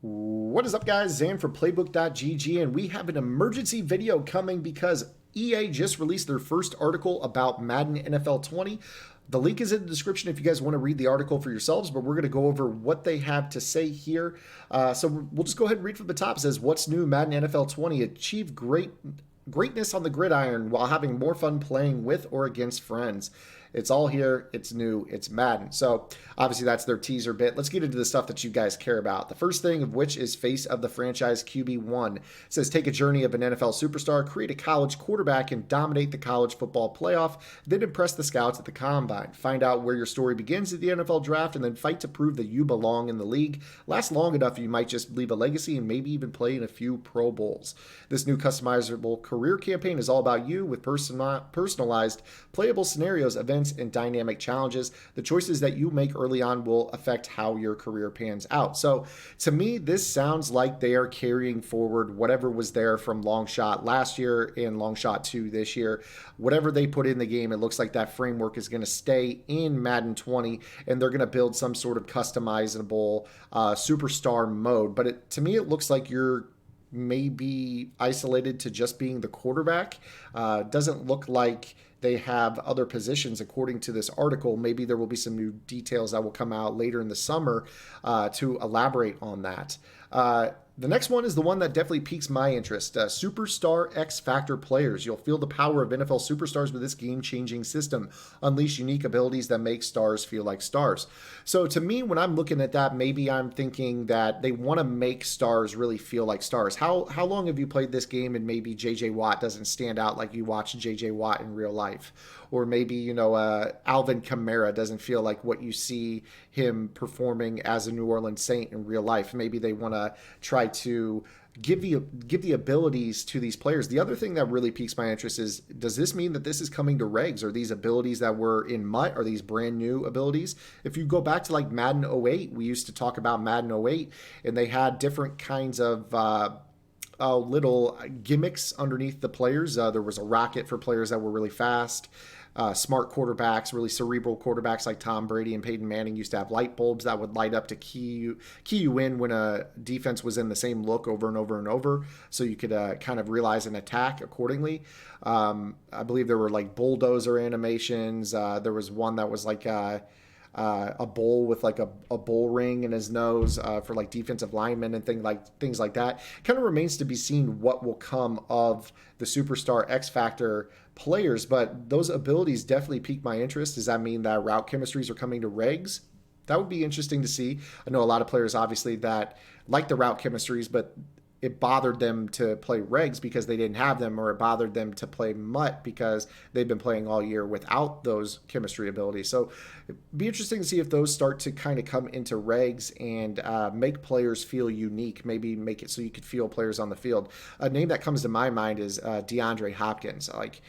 What is up, guys? Zan from Playbook.gg, and we have an emergency video coming because EA just released their first article about Madden NFL 20. The link is in the description if you guys want to read the article for yourselves, but we're going to go over what they have to say here. So we'll just go ahead and read from the top. It says, "What's new? Madden NFL 20 achieved greatness on the gridiron while having more fun playing with or against friends. It's all here. It's new. It's Madden." So obviously that's their teaser bit. Let's get into the stuff that you guys care about. The first thing of which is face of the franchise QB1. It says, take a journey of an NFL superstar, create a college quarterback, and dominate the college football playoff, then impress the scouts at the combine. Find out where your story begins at the NFL draft, and then fight to prove that you belong in the league. Last long enough, you might just leave a legacy and maybe even play in a few Pro Bowls. This new customizable career campaign is all about you with personalized, playable scenarios, events, and dynamic challenges. The choices that you make early on will affect how your career pans out. So to me, this sounds like they are carrying forward whatever was there from Long Shot last year and Long Shot 2 this year. Whatever they put in the game, it looks like that framework is going to stay in Madden 20, and they're going to build some sort of customizable superstar mode. But to me, it looks like you're maybe isolated to just being the quarterback. Doesn't look like they have other positions according to this article. Maybe there will be some new details that will come out later in the summer to elaborate on that. The next one is the one that definitely piques my interest. Superstar XFactor players. You'll feel the power of NFL superstars with this game-changing system. Unleash unique abilities that make stars feel like stars. So to me, when I'm looking at that, maybe I'm thinking that they want to make stars really feel like stars. How long have you played this game and maybe J.J. Watt doesn't stand out like you watch J.J. Watt in real life? Or maybe, Alvin Kamara doesn't feel like what you see him performing as a New Orleans Saint in real life. Maybe they want to try to give the abilities to these players. The other thing that really piques my interest is, does this mean that this is coming to regs? Are these abilities that were in MUT? Are these brand new abilities? If you go back to like Madden 08, we used to talk about Madden 08, and they had different kinds of little gimmicks underneath the players. There was a rocket for players that were really fast. Smart quarterbacks, really cerebral quarterbacks like Tom Brady and Peyton Manning used to have light bulbs that would light up to key you in when a defense was in the same look over and over and over, so you could kind of realize an attack accordingly. I believe there were like bulldozer animations. There was one that was like a bull with like a bull ring in his nose for like defensive linemen and things like that. Kind of remains to be seen what will come of the superstar X Factor players, but those abilities definitely pique my interest. Does that mean that route chemistries are coming to regs? That would be interesting to see. I know a lot of players obviously that like the route chemistries, but it bothered them to play regs because they didn't have them, or it bothered them to play MUT because they've been playing all year without those chemistry abilities. So it'd be interesting to see if those start to kind of come into regs and make players feel unique, maybe make it so you could feel players on the field. A name that comes to my mind is DeAndre Hopkins. Like,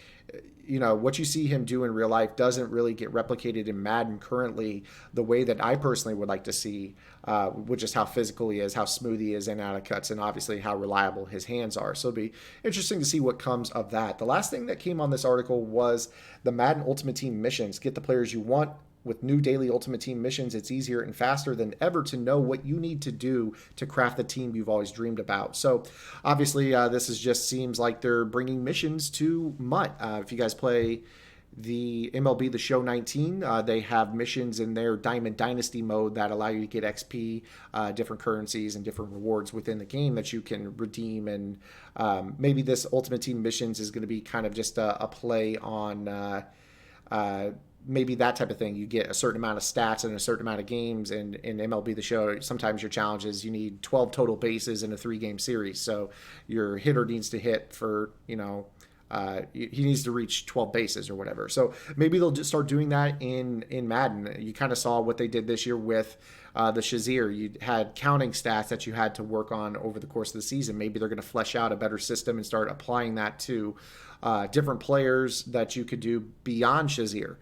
what you see him do in real life doesn't really get replicated in Madden currently the way that I personally would like to see, with just how physical he is, how smooth he is in and out of cuts, and obviously how reliable his hands are. So it'll be interesting to see what comes of that. The last thing that came on this article was the Madden Ultimate Team missions. Get the players you want. With new daily Ultimate Team missions, it's easier and faster than ever to know what you need to do to craft the team you've always dreamed about. So obviously this just seems like they're bringing missions to MUT. If you guys play the MLB The Show 19, they have missions in their Diamond Dynasty mode that allow you to get XP, different currencies, and different rewards within the game that you can redeem. And maybe this Ultimate Team missions is going to be kind of just a play on maybe that type of thing. You get a certain amount of stats in a certain amount of games, and in MLB The Show, sometimes your challenge is you need 12 total bases in a 3-game series. So your hitter needs to hit for, he needs to reach 12 bases or whatever. So maybe they'll just start doing that in Madden. You kind of saw what they did this year with the Shazier. You had counting stats that you had to work on over the course of the season. Maybe they're going to flesh out a better system and start applying that to different players that you could do beyond Shazier.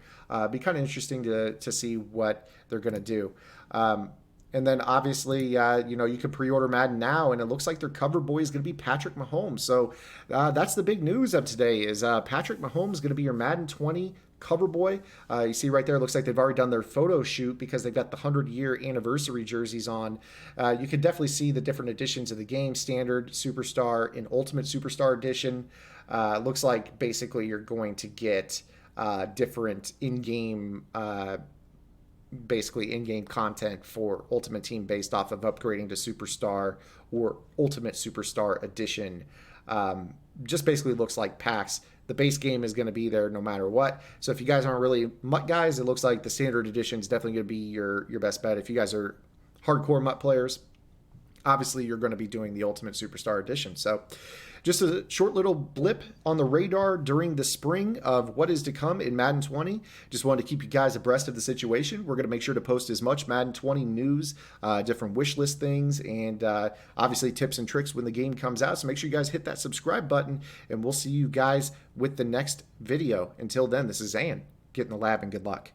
Be kind of interesting to see what they're going to do. And then obviously, you can pre-order Madden now, and it looks like their cover boy is going to be Patrick Mahomes. So that's the big news of today is Patrick Mahomes is going to be your Madden 20 Coverboy. You see right there, looks like they've already done their photo shoot because they've got the 100-year anniversary jerseys on. You can definitely see the different editions of the game: Standard, Superstar, and Ultimate Superstar Edition. Looks like basically you're going to get different in-game basically in-game content for Ultimate Team based off of upgrading to Superstar or Ultimate Superstar Edition. Just basically looks like packs. The base game is going to be there no matter what. So if you guys aren't really MUT guys, it looks like the Standard Edition is definitely going to be your best bet. If you guys are hardcore MUT players, obviously you're going to be doing the Ultimate Superstar Edition. So just a short little blip on the radar during the spring of what is to come in Madden 20. Just wanted to keep you guys abreast of the situation. We're going to make sure to post as much Madden 20 news, different wish list things, and obviously tips and tricks when the game comes out. So make sure you guys hit that subscribe button, and we'll see you guys with the next video. Until then, this is Zan. Get in the lab and good luck.